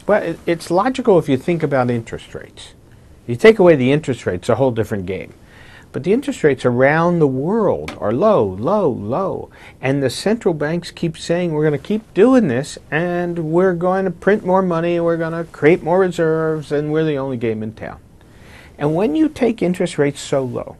Well, it's logical if you think about interest rates. You take away the interest rates, a whole different game. But the interest rates around the world are low, low, low. And the central banks keep saying we're going to keep doing this and we're going to print more money and we're going to create more reserves and we're the only game in town. And when you take interest rates so low,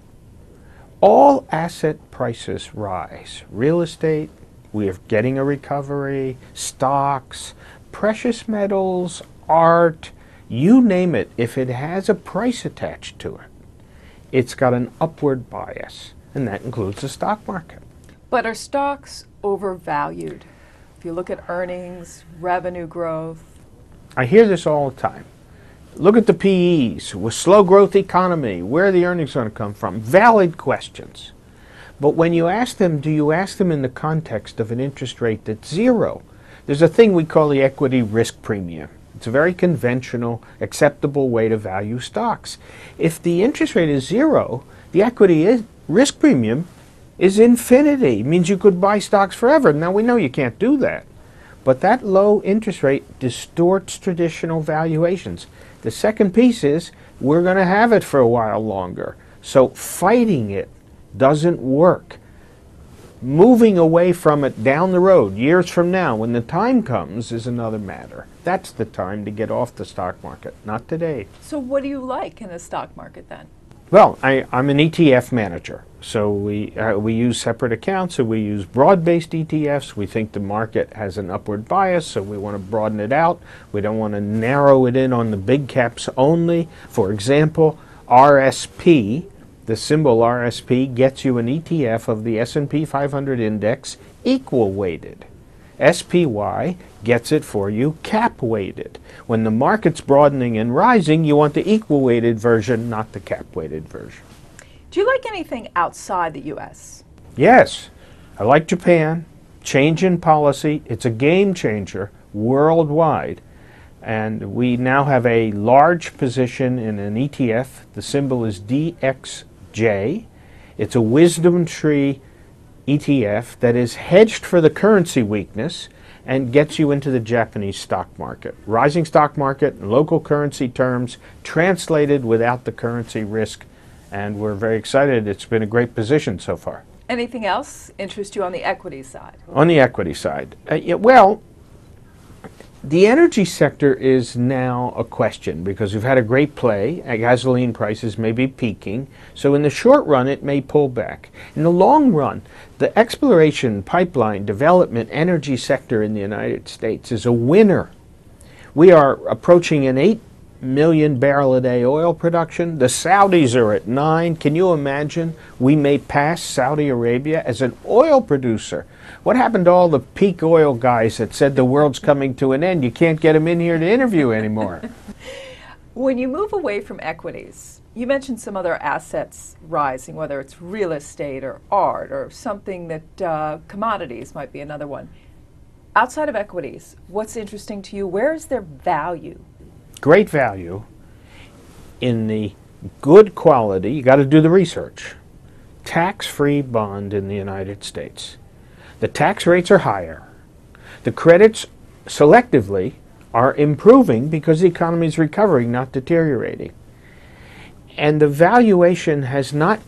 all asset prices rise. Real estate, we're getting a recovery, stocks, precious metals, art, you name it, if it has a price attached to it, it's got an upward bias, and that includes the stock market. But are stocks overvalued? If you look at earnings, revenue growth. I hear this all the time. Look at the PEs. With slow growth economy, where are the earnings going to come from? Valid questions. But when you ask them, do you ask them in the context of an interest rate that's zero? There's a thing we call the equity risk premium. It's a very conventional, acceptable way to value stocks. If the interest rate is zero, the equity risk premium is infinity. It means you could buy stocks forever. Now we know you can't do that. But that low interest rate distorts traditional valuations. The second piece is we're going to have it for a while longer. So fighting it doesn't work. Moving away from it down the road, years from now, when the time comes, is another matter. That's the time to get off the stock market, not today. So what do you like in the stock market then? Well, I'm an ETF manager. So we use separate accounts, and we use broad-based ETFs. We think the market has an upward bias, so we want to broaden it out. We don't want to narrow it in on the big caps only. For example, RSP, the symbol RSP, gets you an ETF of the S&P 500 index equal weighted. SPY gets it for you cap weighted. When the market's broadening and rising, you want the equal weighted version, not the cap weighted version. Do you like anything outside the U.S.? Yes. I like Japan. Change in policy. It's a game changer worldwide. And we now have a large position in an ETF. The symbol is DXJ. It's a wisdom tree ETF that is hedged for the currency weakness and gets you into the Japanese stock market. Rising stock market in local currency terms, translated without the currency risk, and we're very excited. It's been a great position so far. Anything else interest you on the equity side? On the equity side, well, the energy sector is now a question because we've had a great play. Gasoline prices may be peaking. So in the short run, it may pull back. In the long run, the exploration, pipeline, development, energy sector in the United States is a winner. We are approaching an 8 million barrel a day oil production. The Saudis are at 9. Can you imagine? We may pass Saudi Arabia as an oil producer. What happened to all the peak oil guys that said the world's coming to an end? You can't get them in here to interview anymore. When you move away from equities, you mentioned some other assets rising, whether it's real estate or art or something that commodities might be another one. Outside of equities, what's interesting to you? Where is their value? Great value in the good quality, you got to do the research, tax-free bond in the United States. The tax rates are higher. The credits selectively are improving because the economy is recovering, not deteriorating. And the valuation has not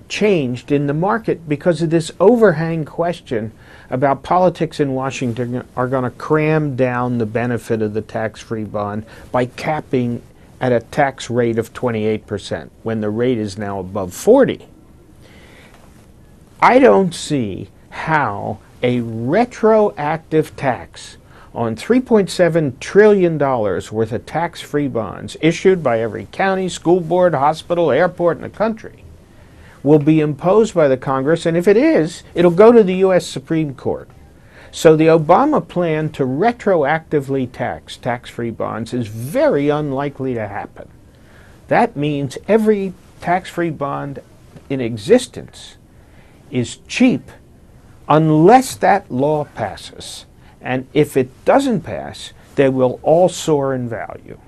changed in the market because of this overhang question about politics in Washington are going to cram down the benefit of the tax-free bond by capping at a tax rate of 28% when the rate is now above 40. I don't see how a retroactive tax on $3.7 trillion worth of tax-free bonds issued by every county, school board, hospital, airport in the country will be imposed by the Congress, and if it is, it'll go to the U.S. Supreme Court. So the Obama plan to retroactively tax tax-free bonds is very unlikely to happen. That means every tax-free bond in existence is cheap unless that law passes. And if it doesn't pass, they will all soar in value.